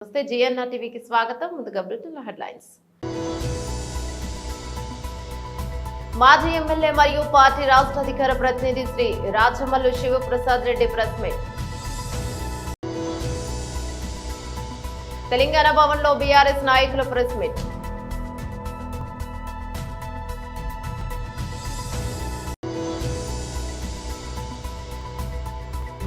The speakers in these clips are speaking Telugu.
నమస్తే జిఎన్ఆర్ టీవీకి స్వాగతం. ముందుగా బ్రిటన్ హెడ్లైన్స్. మాజీ ఎమ్మెల్యే మరియు పార్టీ రాష్ట్ర అధికార ప్రతినిధి శ్రీ రాచమల్లు శివప్రసాద్ రెడ్డి ప్రెస్ మీట్. తెలంగాణ భవన్లో బీఆర్ఎస్ నాయకుల ప్రెస్ మీట్.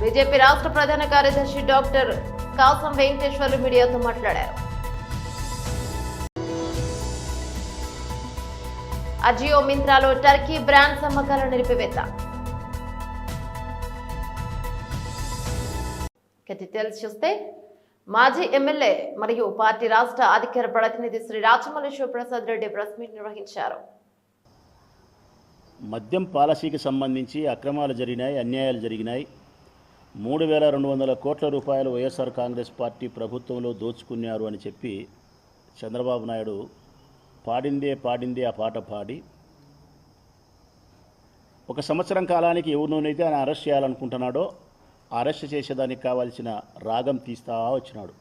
బీజేపీ రాష్ట్ర ప్రధాన కార్యదర్శి డాక్టర్ కాసం వెంకటేశ్వర్లు మీడియాతో మాట్లాడారు. అజియో మింత్రాలో టర్కీ బ్రాండ్స్ అమ్మకాల నిలిపివేత. డీటెయిల్స్ చూస్తే మాజీ ఎమ్మెల్యే మరియు పార్టీ రాష్ట్ర అధికార ప్రతినిధి శ్రీ రాచమల్లు శివప్రసాద్ రెడ్డి ప్రెస్ మీట్ నిర్వహించారు. మద్యం పాలసీకి సంబంధించి అక్రమాలు జరిగినాయి, అన్యాయాలు జరిగినాయి. 3,200 కోట్ల రూపాయలు వైఎస్ఆర్ కాంగ్రెస్ పార్టీ ప్రభుత్వంలో దోచుకున్నారు అని చెప్పి చంద్రబాబు నాయుడు పాడిందే ఆ పాట పాడి ఒక సంవత్సరం కాలానికి ఎవరినైతే ఆయన అరెస్ట్ చేయాలనుకుంటున్నాడో అరెస్ట్ చేసేదానికి కావాల్సిన రాగం తీస్తా వచ్చినాడు.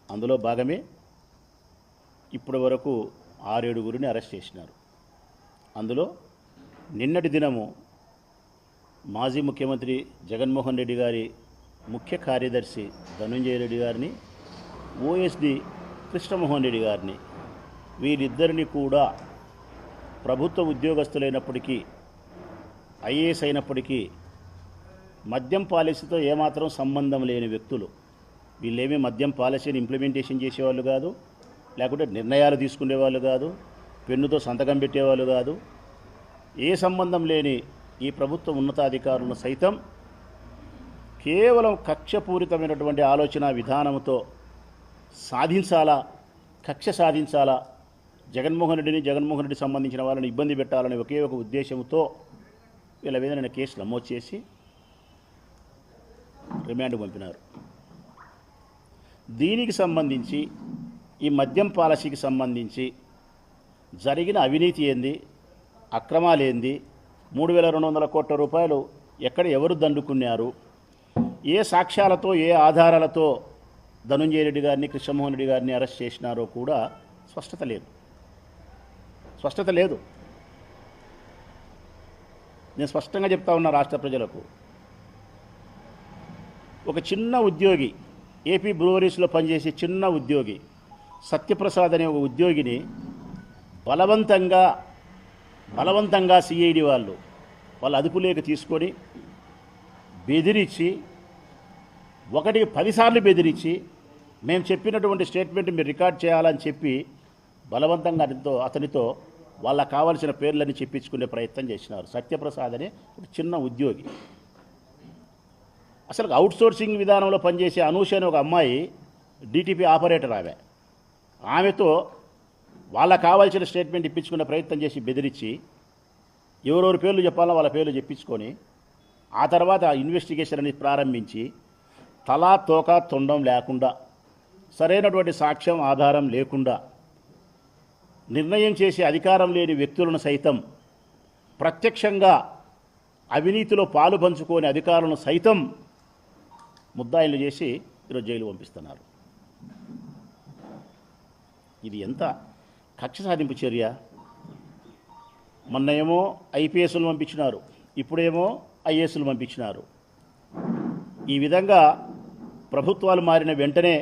అందులో భాగమే ఇప్పటి వరకు 6-7 అరెస్ట్ చేసినారు. అందులో నిన్నటి దినము మాజీ ముఖ్యమంత్రి జగన్మోహన్ రెడ్డి గారి ముఖ్య కార్యదర్శి ధనంజయ రెడ్డి గారిని, ఓఎస్డి కృష్ణమోహన్ రెడ్డి గారిని, వీరిద్దరిని కూడా ప్రభుత్వ ఉద్యోగస్తులైనప్పటికీ ఐఏఎస్ అయినప్పటికీ మద్యం పాలసీతో ఏమాత్రం సంబంధం లేని వ్యక్తులు. వీళ్ళేమీ మద్యం పాలసీని ఇంప్లిమెంటేషన్ చేసేవాళ్ళు కాదు, లేకుంటే నిర్ణయాలు తీసుకునేవాళ్ళు కాదు, పెన్నుతో సంతకం పెట్టేవాళ్ళు కాదు. ఏ సంబంధం లేని ఈ ప్రభుత్వ ఉన్నతాధికారులను సైతం కేవలం కక్షపూరితమైనటువంటి ఆలోచన విధానంతో కక్ష సాధించాలా, జగన్మోహన్ రెడ్డి సంబంధించిన వాళ్ళని ఇబ్బంది పెట్టాలని ఒకే ఒక ఉద్దేశంతో వీళ్ళ మీద నేను కేసు నమోదు చేసి రిమాండ్ పంపినారు. దీనికి సంబంధించి ఈ మద్యం పాలసీకి సంబంధించి జరిగిన అవినీతి ఏంది, అక్రమాలేంది, 3,200 కోట్ల రూపాయలు ఎక్కడ ఎవరు దండుకున్నారు, ఏ సాక్ష్యాలతో ఏ ఆధారాలతో ధనంజయ రెడ్డి గారిని కృష్ణమోహన్ రెడ్డి గారిని అరెస్ట్ చేసినారో కూడా స్పష్టత లేదు. నేను స్పష్టంగా చెప్తా ఉన్నా రాష్ట్ర ప్రజలకు. ఒక చిన్న ఉద్యోగి, ఏపీ బ్రూవరీస్లో పనిచేసే చిన్న ఉద్యోగి సత్యప్రసాద్ అనే ఒక ఉద్యోగిని బలవంతంగా సిఐడి వాళ్ళు అదుపులేక తీసుకొని బెదిరించి, 10 సార్లు బెదిరించి మేము చెప్పినటువంటి స్టేట్మెంట్ మీరు రికార్డ్ చేయాలని చెప్పి బలవంతంగా అతనితో వాళ్ళకు కావాల్సిన పేర్లన్నీ చెప్పించుకునే ప్రయత్నం చేసినారు. సత్యప్రసాద్ అనే ఒక చిన్న ఉద్యోగి. అసలు అవుట్సోర్సింగ్ విధానంలో పనిచేసే అనూష అనే ఒక అమ్మాయి డిటిపి ఆపరేటర్. ఆమెతో వాళ్ళకు కావాల్సిన స్టేట్మెంట్ ఇప్పించుకునే ప్రయత్నం చేసి బెదిరించి ఎవరెవరి పేర్లు చెప్పాలో వాళ్ళ పేర్లు చెప్పించుకొని ఆ తర్వాత ఇన్వెస్టిగేషన్ అనేది ప్రారంభించి తలా తోక తొండం లేకుండా, సరైనటువంటి సాక్ష్యం ఆధారం లేకుండా నిర్ణయం చేసే అధికారం లేని వ్యక్తులను సైతం, ప్రత్యక్షంగా అవినీతిలో పాలు పంచుకోని అధికారులను సైతం ముద్దాయిలు చేసి ఈరోజు జైలు పంపిస్తున్నారు. ఇది ఎంత కక్ష సాధింపు చర్య! మొన్న ఏమో ఐపీఎస్లు పంపించినారు, ఇప్పుడేమో ఐఏఎస్లు పంపించినారు. ఈ విధంగా ప్రభుత్వాలు మారిన వెంటనే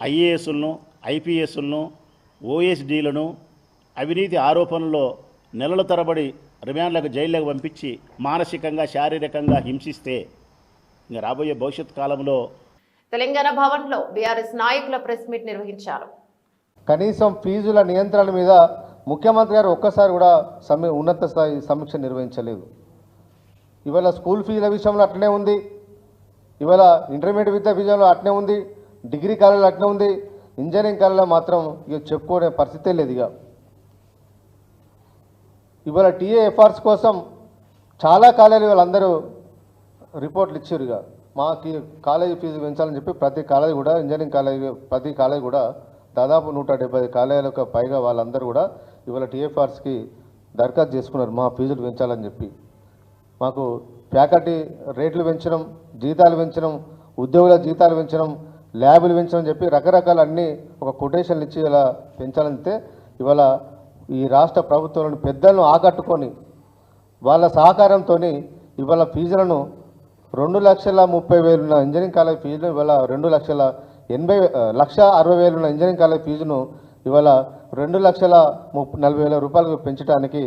ఐఏఎస్లను, ఐపీఎస్లను, ఓఎస్డీలను అవినీతి ఆరోపణల్లో నెలల తరబడి రిమాండ్లకు, జైళ్లకు పంపించి మానసికంగా, శారీరకంగా హింసిస్తే ఇంకా రాబోయే భవిష్యత్ కాలంలో. తెలంగాణ భవన్లో బీఆర్ఎస్ నాయకుల ప్రెస్ మీట్ నిర్వహించారు. కనీసం ఫీజుల నియంత్రణ మీద ముఖ్యమంత్రి గారు ఒక్కసారి కూడా ఉన్నత స్థాయి సమీక్ష నిర్వహించలేదు. ఇవాళ స్కూల్ ఫీజుల విషయంలో అట్లనే ఉంది, ఇవాళ ఇంటర్మీడియట్ విద్యా విషయంలో అట్లనే ఉంది, డిగ్రీ కాలేజీలో అట్లనే ఉంది, ఇంజనీరింగ్ కాలేజీలో మాత్రం ఇక చెప్పుకునే పరిస్థితే లేదు. ఇవాళ టీఏఎఫ్ఆర్స్ కోసం చాలా కాలేజీలు వాళ్ళందరూ రిపోర్ట్లు ఇచ్చారు. మాకు కాలేజీ ఫీజు పెంచాలని చెప్పి ప్రతి కాలేజీ కూడా, ఇంజనీరింగ్ కాలేజీ ప్రతి కాలేజీ కూడా దాదాపు 170 కాలేజీలకు పైగా వాళ్ళందరూ కూడా ఇవాళ టీఎఫ్ఆర్స్కి దరఖాస్తు చేసుకున్నారు మా ఫీజులు పెంచాలని చెప్పి. మాకు ఫ్యాకల్టీ రేట్లు పెంచడం, జీతాలు పెంచడం, ఉద్యోగుల జీతాలు పెంచడం, ల్యాబులు పెంచాలని చెప్పి రకరకాల అన్ని ఒక కొటేషన్లు ఇచ్చి ఇలా పెంచాలంటే ఇవాళ ఈ రాష్ట్ర ప్రభుత్వంలోని పెద్దలను ఆకట్టుకొని వాళ్ళ సహకారంతో ఇవాళ ఫీజులను 2,30,000 ఉన్న ఇంజనీరింగ్ కాలేజ్ ఫీజును ఇవాళ 2,60,000 ఉన్న ఇంజనీరింగ్ కాలేజ్ ఫీజును ఇవాళ 2,40,000 రూపాయలకు పెంచడానికి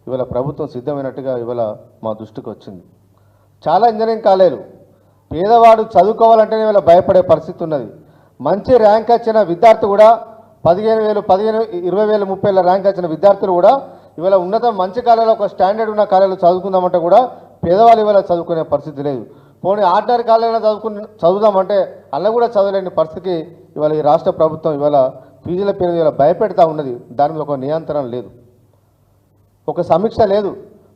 ఇవాళ ప్రభుత్వం సిద్ధమైనట్టుగా ఇవాళ మా దృష్టికి వచ్చింది. చాలా ఇంజనీరింగ్ కాలేజీలు పేదవాడు చదువుకోవాలంటేనే ఇవాళ భయపడే పరిస్థితి ఉన్నది. మంచి ర్యాంక్ వచ్చిన విద్యార్థి కూడా 15,000, 20,000, 30,000 ర్యాంక్ వచ్చిన విద్యార్థులు కూడా ఇవాళ ఉన్నత మంచి కాలేజీలో ఒక స్టాండర్డ్ ఉన్న కాలేజీలో చదువుకుందామంటే కూడా పేదవాళ్ళు ఇవాళ చదువుకునే పరిస్థితి లేదు. పోనీ ఆర్డినరీ కాలేజీలో చదువుదామంటే అలా కూడా చదవలేని పరిస్థితికి ఇవాళ ఈ రాష్ట్ర ప్రభుత్వం ఇవాళ ఫీజుల పేరు ఇవాళ భయపెడతా ఉన్నది. దాని మీద ఒక నియంత్రణ లేదు, ఒక సమీక్ష లేదు.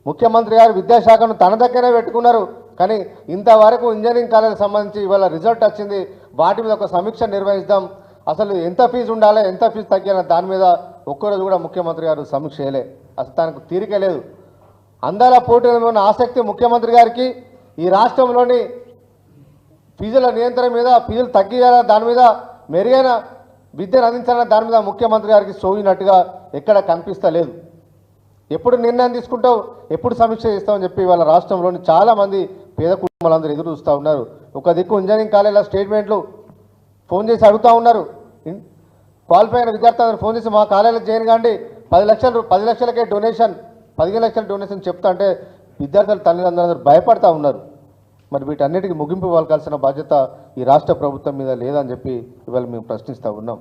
ముఖ్యమంత్రి గారు విద్యాశాఖను తన దగ్గరే పెట్టుకున్నారు, కానీ ఇంతవరకు ఇంజనీరింగ్ కాలేజీకి సంబంధించి ఇవాళ రిజల్ట్ వచ్చింది, వాటి మీద ఒక సమీక్ష నిర్వహిస్తాం, అసలు ఎంత ఫీజు ఉండాలి, ఎంత ఫీజు తగ్గాలి, దాని మీద ఒక్కరోజు కూడా ముఖ్యమంత్రి గారు సమీక్ష చేయలే. అసలు తనకు తీరిక లేదు. అందాల పోటీలో ఉన్న ఆసక్తి ముఖ్యమంత్రి గారికి ఈ రాష్ట్రంలోని ఫీజుల నియంత్రణ మీద, ఫీజులు తగ్గియాల దాని మీద, మెరుగైన విద్యను అందించాలన్న దాని మీద ముఖ్యమంత్రి గారికి సోయినట్టుగా ఎక్కడ కనిపిస్తలేదు. ఎప్పుడు నిర్ణయం తీసుకుంటావు, ఎప్పుడు సమీక్ష చేస్తామని చెప్పి వాళ్ళ రాష్ట్రంలోని చాలామంది పేద కుటుంబాలందరూ ఎదురు చూస్తూ ఉన్నారు. ఒక దిక్కు ఇంజనీరింగ్ కాలేజీల స్టేట్మెంట్లు ఫోన్ చేసి అడుగుతూ ఉన్నారు. క్వాలిఫై అయిన విద్యార్థులందరూ ఫోన్ చేసి మా కాలేజీలో జాయిన్ కాండి, 10 లక్షలకే డొనేషన్, 15 లక్షల డొనేషన్ చెప్తా అంటే విద్యార్థుల తల్లిదండ్రులందరూ భయపడతా ఉన్నారు. మరి వీటన్నిటికీ ముగింపు పలకాల్సిన బాధ్యత ఈ రాష్ట్ర ప్రభుత్వం మీద లేదని చెప్పి ఇవాళ మేము ప్రశ్నిస్తూ ఉన్నాం.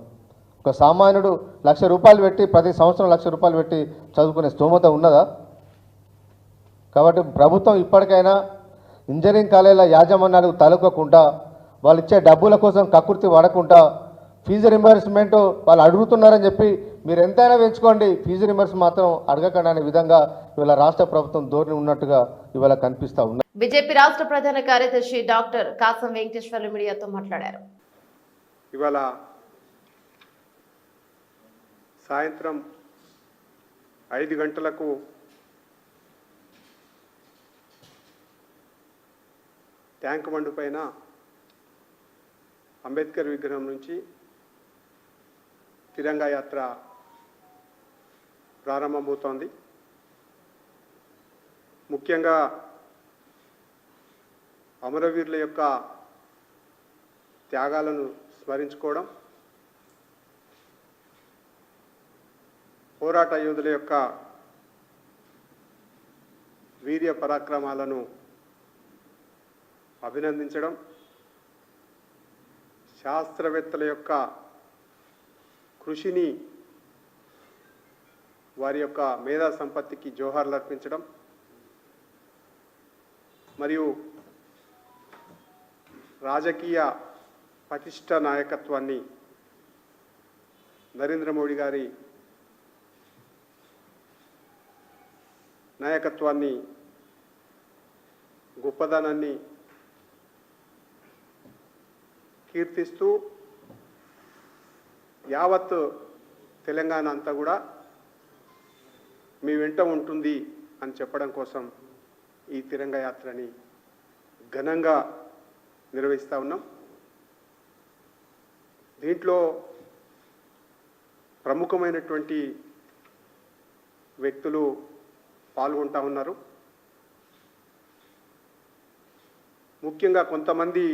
ఒక సామాన్యుడు ₹1,00,000 పెట్టి ప్రతి సంవత్సరం ₹1,00,000 పెట్టి చదువుకునే స్తోమత ఉన్నదా? కాబట్టి ప్రభుత్వం ఇప్పటికైనా ఇంజనీరింగ్ కాలేజీల యాజమాన్యాలకు తలొక్కకుండా, వాళ్ళు ఇచ్చే డబ్బుల కోసం కక్కుర్తి పడకుండా, ఫీజు రింబర్స్మెంట్ వాళ్ళు అడుగుతున్నారని చెప్పి మీరు ఎంతైనా పెంచుకోండి, ఫీజు రింబర్స్ మాత్రం అడగకండి అనే విధంగా ఇవాళ రాష్ట్ర ప్రభుత్వం ధోరణి ఉన్నట్టుగా ఇవాళ కనిపిస్తూ ఉన్నారు. బీజేపీ రాష్ట్ర ప్రధాన కార్యదర్శి డాక్టర్ కాసం వెంకటేశ్వర్లు మీడియాతో మాట్లాడారు. ఇవాళ సాయంత్రం 5 గంటలకు ట్యాంక్ బండ్ పైన అంబేద్కర్ విగ్రహం నుంచి తిరంగా యాత్ర ప్రారంభమవుతోంది. ముఖ్యంగా అమరవీరుల యొక్క త్యాగాలను స్మరించుకోవడం, పోరాట యోధుల యొక్క వీర్య పరాక్రమాలను అభినందించడం, శాస్త్రవేత్తల యొక్క కృషిని, వారి యొక్క మేధా సంపత్తికి జోహార్లు అర్పించడం, మరియు రాజకీయ పటిష్ట నాయకత్వాన్ని, నరేంద్ర మోడీ గారి నాయకత్వాన్ని, గొప్పదనాన్ని కీర్తిస్తూ యావత్ తెలంగాణ అంతా కూడా మీ వెంట ఉంటుంది అని చెప్పడం కోసం ఈ తిరంగ యాత్రని ఘనంగా నిర్వహిస్తూ ఉన్నాం. దీంట్లో ప్రముఖమైనటువంటి వ్యక్తులు పాల్గొంటూ ఉన్నారు. ముఖ్యంగా కొంతమంది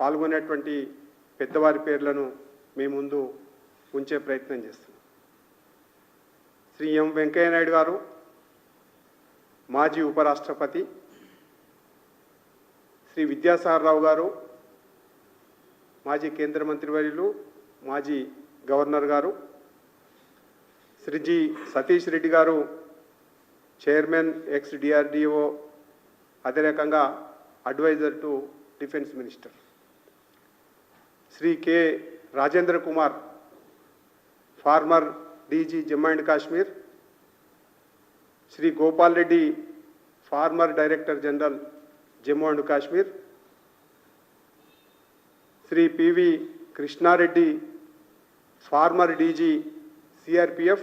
పాల్గొనేటువంటి పెద్దవారి పేర్లను మీ ముందు ఉంచే ప్రయత్నం చేస్తున్నాం. శ్రీ ఎం వెంకయ్య నాయుడు గారు, మాజీ ఉపరాష్ట్రపతి, శ్రీ విద్యాసాగర్ రావు గారు, మాజీ కేంద్ర మంత్రివర్యులు, మాజీ గవర్నర్ గారు, శ్రీ జి సతీష్ రెడ్డి గారు, చైర్మన్ ఎక్స్ DRDO, అదే రకంగా adviser to defence minister, Shri K Rajendra Kumar, former DG Jammu and Kashmir, Shri Gopal Reddy, former director general Jammu and Kashmir, Shri PV Krishnareddy, former DG CRPF,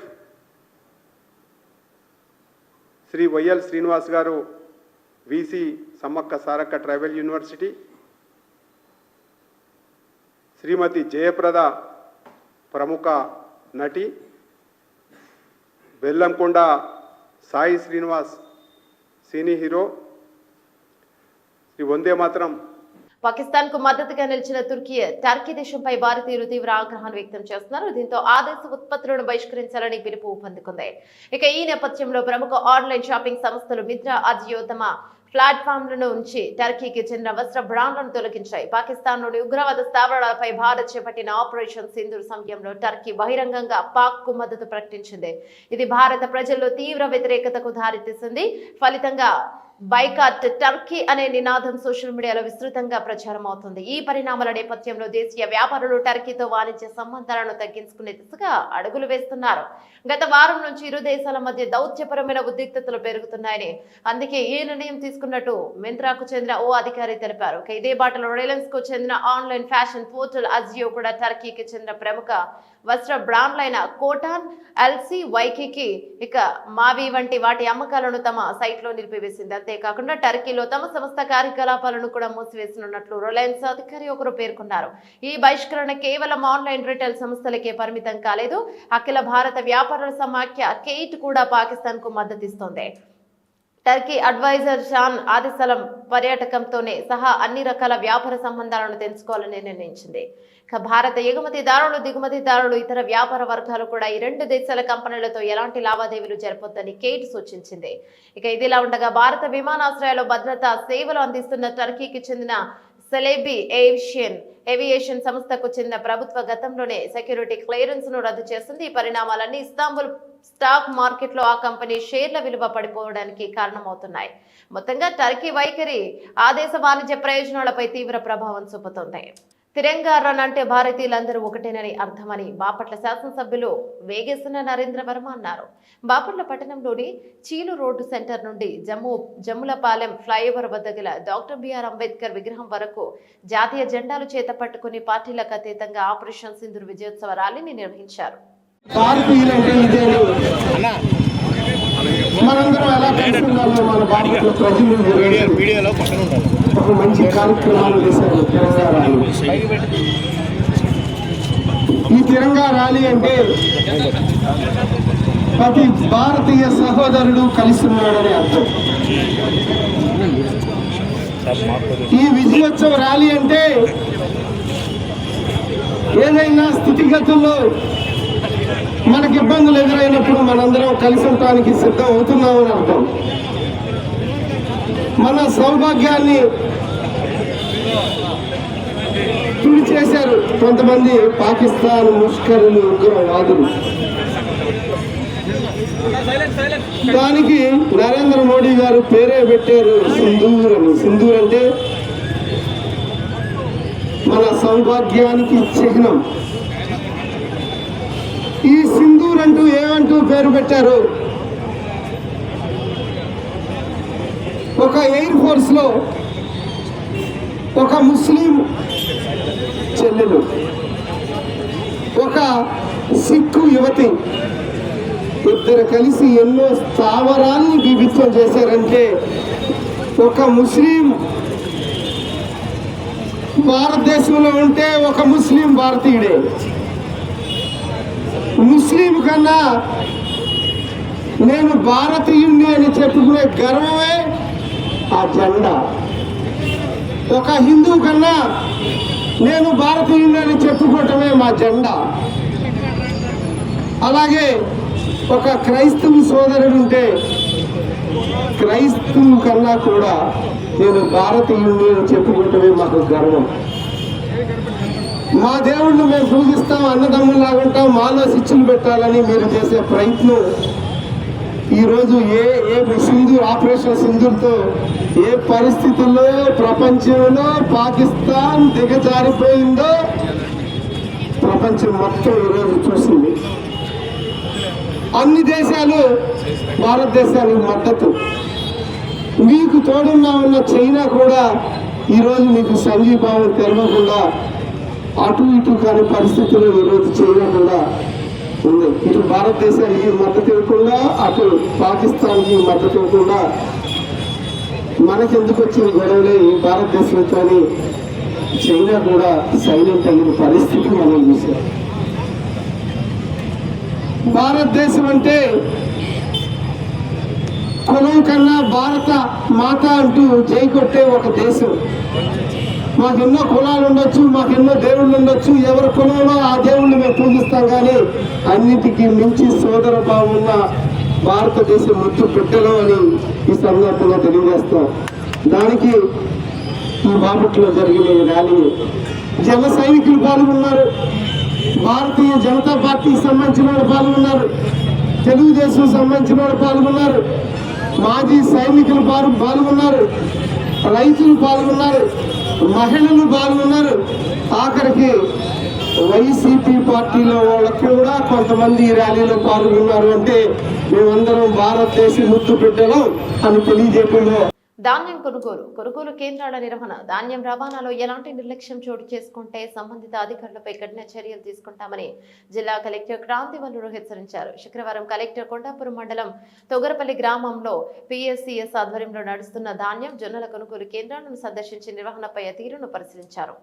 Shri YL Srinivas garu, VC Sammakka Sarakka tribal university, Shrimati Jayaprada ప్రముఖ నటి, బెల్లంకొండ సాయి శ్రీనివాస్ సినీ హీరో, శ్రీ వందే మాతరం. పాకిస్తాన్ కు మద్దతుగా నిలిచిన టర్కీ దేశంపై భారతీయులు తీవ్ర ఆగ్రహాన్ని వ్యక్తం చేస్తున్నారు. దీంతో ఆ దేశ ఉత్పత్తులను బహిష్కరించాలని పిలుపు పొందుకుంది. ఇక ఈ నేపథ్యంలో ప్రముఖ ఆన్లైన్ షాపింగ్ సంస్థలు మిత్రా, అజియో తమ ప్లాట్ఫామ్లను ఉంచి టర్కీకి చెందిన వస్త్ర బ్రాండ్లను తొలగించాయి. పాకిస్తాన్లోని ఉగ్రవాద స్థావరాలపై భారత్ చేపట్టిన ఆపరేషన్ సింధూర్ సమయంలో టర్కీ బహిరంగంగా పాక్ కు మద్దతు ప్రకటించింది. ఇది భారత ప్రజల్లో తీవ్ర వ్యతిరేకతకు దారితీసింది. ఫలితంగా బైకాట్ టర్కీ అనే నినాదం సోషల్ మీడియాలో విస్తృతంగా ప్రచారం అవుతుంది. ఈ పరిణామాల నేపథ్యంలో దేశీయ వ్యాపారులు టర్కీతో వాణిజ్య సంబంధాలను తగ్గించుకునే దిశగా అడుగులు వేస్తున్నారు. గత వారం నుంచి ఇరు దేశాల మధ్య దౌత్యపరమైన ఉద్రిక్తతలు పెరుగుతున్నాయని, అందుకే ఈ నిర్ణయం తీసుకున్నట్టు మింత్రాకు చెందిన ఓ అధికారి తెలిపారు. ఇదే బాటలో రిలయన్స్ కు చెందిన ఆన్లైన్ ఫ్యాషన్ పోర్టల్ అజియో కూడా టర్కీకి చెందిన ప్రముఖ వస్త్ర బ్రాండ్లైన కోటాన్, ఎల్సీ, వైకీకి ఇక మావి వంటి వాటి అమ్మకాలను తమ సైట్ లో నిలిపివేసింది. అంతేకాకుండా టర్కీలో తమ సంస్థ కార్యకలాపాలను కూడా మూసివేసనున్నట్లు రిలయన్స్ అధికారి ఒకరు పేర్కొన్నారు. ఈ బహిష్కరణ కేవలం ఆన్లైన్ రిటైల్ సంస్థలకే పరిమితం కాలేదు. అఖిల భారత వ్యాపారుల సమాఖ్య కేట్ కూడా పాకిస్తాన్ కు మద్దతిస్తోంది. టర్కీ అడ్వైజర్ షాన్ ఆదిసలం పర్యాటకంతోనే సహా అన్ని రకాల వ్యాపార సంబంధాలను తెలుసుకోవాలని నిర్ణయించింది. భారత ఎగుమతిదారులు, దిగుమతిదారులు, ఇతర వ్యాపార వర్గాలు కూడా ఈ రెండు దేశాల కంపెనీలతో ఎలాంటి లావాదేవీలు జరపొద్దని కేట్ సూచించింది. ఇదిలా ఉండగా భారత విమానాశ్రయాల్లో భద్రతా సేవలు అందిస్తున్న టర్కీకి చెందిన సెలెబీ ఏవియేషన్ సంస్థకు చెందిన ప్రభుత్వ గతంలోనే సెక్యూరిటీ క్లియరెన్స్ ను రద్దు చేసింది. ఈ పరిణామాలన్నీ ఇస్తాంబుల్ స్టాక్ మార్కెట్ లో ఆ కంపెనీ షేర్ల విలువ పడిపోవడానికి కారణమవుతున్నాయి. మొత్తంగా టర్కీ వైఖరి ఆ దేశ వాణిజ్య ప్రయోజనాలపై తీవ్ర ప్రభావం చూపుతోంది. తిరంగా రన్ అంటే భారతీయులందరూ ఒకటేనని అర్థమని బాపట్ల శాసనసభ్యులు వేగేసిన నరేంద్ర వర్మ అన్నారు. బాపట్ల పట్టణంలోని చీలు రోడ్డు సెంటర్ నుండి జమ్ములపాలెం ఫ్లైఓవర్ వద్ద గల డాక్టర్ బిఆర్ అంబేద్కర్ విగ్రహం వరకు జాతీయ జెండాలు చేత పట్టుకుని పార్టీలకు అతీతంగా ఆపరేషన్ సింధూర్ విజయోత్సవ ర్యాలీని నిర్వహించారు. మనందరం ఎలా కలుసుకున్నామో మన బాపట్ల ప్రజలు ఒక మంచి కార్యక్రమాలు చేశారు. ఈ తిరంగా ర్యాలీ అంటే ప్రతి భారతీయ సహోదరుడు కలిసి ఉన్నాడని అర్థం. ఈ విజయోత్సవ ర్యాలీ అంటే ఏదైనా స్థితిగతుల్లో మనకి ఇబ్బందులు ఎదురైనప్పుడు మనందరం కలిసి ఉండటానికి సిద్ధం అవుతున్నామని అర్థం. మన సౌభాగ్యాన్ని తుడి చేశారు కొంతమంది పాకిస్తాన్ ముష్కరులు, ఉగ్రవాదులు. దానికి నరేంద్ర మోడీ గారు పేరే పెట్టారు సింధూర్ అని. సింధూర్ అంటే మన సౌభాగ్యానికి చిహ్నం. ఈ సింధూర్ అంటూ ఏమంటూ పేరు పెట్టారు? ఒక ఎయిర్ ఫోర్స్ లో ఒక ముస్లిం చెల్లెలు, ఒక సిక్కు యువతి ఇద్దరు కలిసి ఎన్నో స్థావరాలను బీభత్సం చేశారంటే ఒక ముస్లిం భారతదేశంలో ఉంటే ఒక ముస్లిం భారతీయుడే. ముస్లిం కన్నా నేను భారతీయుణ్ణి అని చెప్పుకునే గర్వమే ఆ జెండా. ఒక హిందూ కన్నా నేను భారతీయుణ్ణి అని చెప్పుకోవటమే మా జెండా. అలాగే ఒక క్రైస్తవ సోదరుడు ఉంటే క్రైస్తవు కన్నా కూడా నేను భారతీయుణ్ణి అని చెప్పుకోవటమే మాకు గర్వం. మా దేవుళ్ళు మేము పూజిస్తాం, అన్నదమ్ములాగా ఉంటాం, మాలో శిక్షలు పెట్టాలని మీరు చేసే ప్రయత్నం ఈరోజు ఏ సింధూర్ ఆపరేషన్ సింధూర్తో ఏ పరిస్థితుల్లో ప్రపంచంలో పాకిస్తాన్ దిగజారిపోయిందో ప్రపంచం మొత్తం ఈరోజు చూసింది. అన్ని దేశాలు భారతదేశానికి మద్దతు. మీకు తోడున్నా ఉన్న చైనా కూడా ఈరోజు మీకు సంఘీభావం తెలవకుండా అటు ఇటు కాని పరిస్థితులు ఈరోజు చైనా కూడా ఉంది. ఇటు భారతదేశానికి మద్దతు ఇవ్వకుండా అటు పాకిస్తాన్కి మద్దతు ఇవ్వకుండా మనకెందుకు వచ్చిన గొడవలే ఈ భారతదేశంతో చైనా కూడా సైలెంట్ అయిన పరిస్థితి మనం చూసాం. భారతదేశం అంటే కులం కన్నా భారత మాత అంటూ జై కొట్టే ఒక దేశం. మాకెన్నో కులాలు ఉండొచ్చు, మాకెన్నో దేవుళ్ళు ఉండొచ్చు, ఎవరి కులంలో ఆ దేవుళ్ళు మేము పూజిస్తాం, కానీ అన్నిటికీ మించి సోదర భావం ఉన్న భారతదేశం ముద్దు బిడ్డలు అని ఈ సందర్భంగా తెలియజేస్తాం. దానికి ఈ బాపట్లో జరిగిన ఈ ర్యాలీ జన సైనికులు పాల్గొన్నారు, భారతీయ జనతా పార్టీకి సంబంధించిన వాళ్ళు పాల్గొన్నారు, తెలుగుదేశం సంబంధించిన వాళ్ళు పాల్గొన్నారు, మాజీ సైనికులు పాల్గొన్నారు, రైతులు పాల్గొన్నారు, మహిళలు పాల్గొన్నారు, ఆఖరికి వైసీపీ పార్టీలో వాళ్ళకు కూడా కొంతమంది ఈ ర్యాలీలో పాల్గొన్నారు. అంటే మేమందరం భారతదేశ ముద్దు బిడ్డలు అని తెలియజేయడంలో ధాన్యం కొనుగోలు కేంద్రాల నిర్వహణ, ధాన్యం రవాణాలో ఎలాంటి నిర్లక్ష్యం చోటు చేసుకుంటే సంబంధిత అధికారులపై కఠిన చర్యలు తీసుకుంటామని జిల్లా కలెక్టర్ క్రాంతివల్లుడు హెచ్చరించారు. శుక్రవారం కలెక్టర్ కొండాపురం మండలం తొగరపల్లి గ్రామంలో PSCS ఆధ్వర్యంలో నడుస్తున్న ధాన్యం జొన్నల కొనుగోలు కేంద్రాలను సందర్శించి నిర్వహణపై తీరును పరిశీలించారు.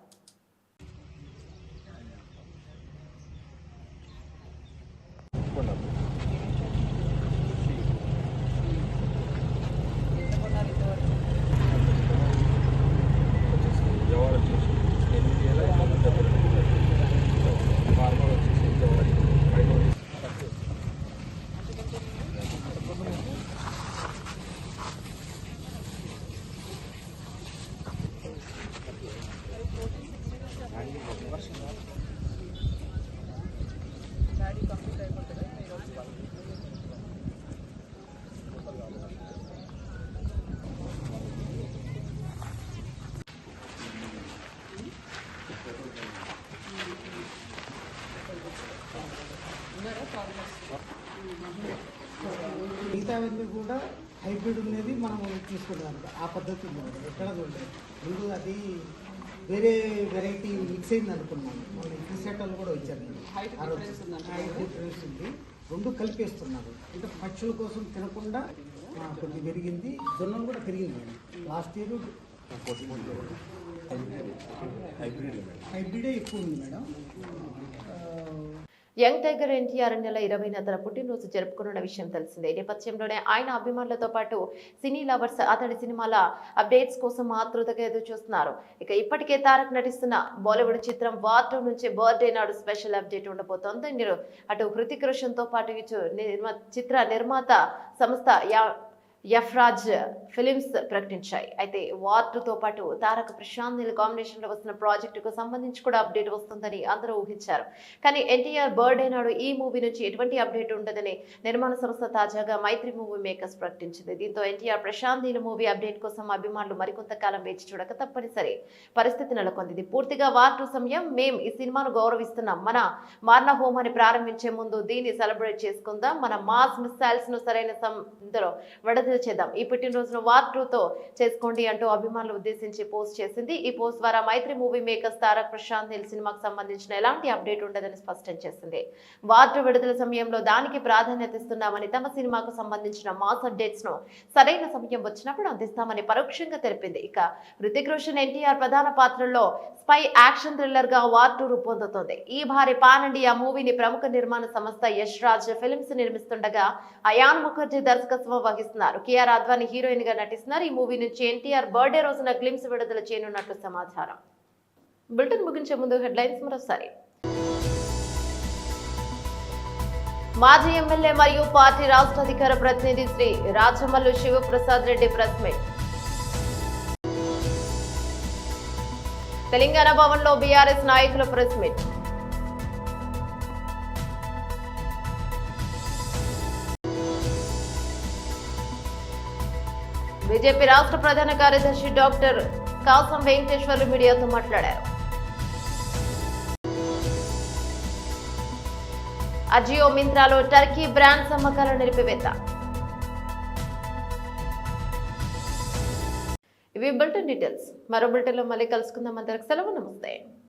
మిగతావన్నీ కూడా హైబ్రిడ్ అనేది మనం తీసుకుంటాం. ఆ పద్ధతి ఉంది ఎక్కడ చూడలేదు. ముందు అది వేరే వెరైటీ మిక్స్ అయింది అనుకున్నాను. మన ఇన్సెక్టర్లు కూడా వచ్చారు, హైట్ డిఫరెన్స్ ఉంది. రెండు కలిపేస్తున్నారు. ఇంకా పక్షుల కోసం తినకుండా కొద్ది పెరిగింది. జొన్నలు కూడా పెరిగింది. లాస్ట్ ఇయర్ హైబ్రిడే ఎక్కువ ఉంది మేడం. యంగ్ టైగర్ ఎన్టీఆర్ నెల 20న తన పుట్టినరోజు జరుపుకున్న విషయం తెలిసిందే. ఈ నేపథ్యంలోనే ఆయన అభిమానులతో పాటు సినీ లవర్స్ అతడి సినిమాల అప్డేట్స్ కోసం ఆతృతగా ఎదురు చూస్తున్నారు. ఇక ఇప్పటికే తారక్ నటిస్తున్న బాలీవుడ్ చిత్రం వార్ 2 నుంచి బర్త్డే నాడు స్పెషల్ అప్డేట్ ఉండబోతోంది. అటు హృతిక్ రోషన్ తో పాటు చిత్ర నిర్మాత సంస్థ యఫ్రాజ్ ఫిలిమ్స్ ప్రకటించాయి. అయితే వార్ 2తో పాటు తారక్ ప్రశాంత్ నీల్ కాంబినేషన్ లో వస్తున్న ప్రాజెక్టుకు సంబంధించి కూడా అప్డేట్ వస్తుందని అందరూ ఊహించారు. కానీ ఎన్టీఆర్ బర్త్డే నాడు ఈ మూవీ నుంచి ఎటువంటి అప్డేట్ ఉండదని నిర్మాణ సంస్థ తాజాగా మైత్రి మూవీ మేకర్స్ ప్రకటించింది. దీంతో ఎన్టీఆర్ ప్రశాంత్ నీల్ మూవీ అప్డేట్ కోసం అభిమానులు మరికొంతకాలం వేచి చూడక తప్పనిసరి పరిస్థితి నెలకొంది. ఇది పూర్తిగా వార్ 2 సమయం. మేం ఈ సినిమాను గౌరవిస్తున్నాం. మన మార్న హోమాన్ని ప్రారంభించే ముందు దీన్ని సెలబ్రేట్ చేసుకుందాం. మన మాస్ మిసైల్స్ ను సరైన ఇందులో విడుదల చేద్దాం. ఈ పుట్టినరోజును వార్ 2తో చేసుకోండి అంటూ అభిమానులు ఉద్దేశించి పోస్ట్ చేసింది. ఈ పోస్ట్ ద్వారా మైత్రి మూవీ మేకర్స్ తారక్ ప్రశాంత్ నీల్ సినిమాకు సంబంధించిన ఎలాంటి అప్డేట్ ఉండదని స్పష్టం చేసింది. వార్ 2 విడుదల సమయంలో దానికి ప్రాధాన్యత ఇస్తున్నామని, తమ సినిమాకు సంబంధించిన మాస్ అప్డేట్స్ ను సరైన సమయం వచ్చినప్పుడు అందిస్తామని పరోక్షంగా తెలిపింది. ఇక హృతిక్ రోషన్ ఎన్టీఆర్ ప్రధాన పాత్రల్లో స్పై యాక్షన్ థ్రిల్లర్ గా వార్ 2 రూపొందుతోంది. ఈ భారీ పాన్ ఇండియా మూవీని ప్రముఖ నిర్మాణ సంస్థ యశ్రాజ్ ఫిలిమ్స్ నిర్మిస్తుండగా అయాన్ ముఖర్జీ దర్శకత్వం వహిస్తున్నారు. కేఆర్ అద్వానీ హీరోయిన్ గా నటిస్తున్నారు. ఈ మూవీ నుంచి ఎన్టీఆర్ బర్త్డే రోజున గ్లిమ్స్ విడుదల చేయనున్నట్లు సమాచారం. బులెటిన్ ముగించే ముందు హెడ్లైన్స్ మరోసారి. మాజీ ఎమ్మెల్యే మరియు పార్టీ రాష్ట్ర అధికార ప్రతినిధి శ్రీ రాచమల్లు శివప్రసాద్ రెడ్డి ప్రెస్ మీట్. తెలంగాణ భవన్ లో బీఆర్ఎస్ నాయకుల ప్రెస్ మీట్. బీజేపీ రాష్ట్ర ప్రధాన కార్యదర్శి డాక్టర్ కాసం వెంకటేశ్వర్లు మీడియాతో మాట్లాడారు. అజియో మింత్రాలో టర్కీ బ్రాండ్స్ అమ్మకాల నిలిపివేత. ఇవి బులెటిన్ డీటెయిల్స్. మరో బులెటిన్లో మళ్ళీ కలుసుకుందాం. అందరికి సెలవు. నమస్తే.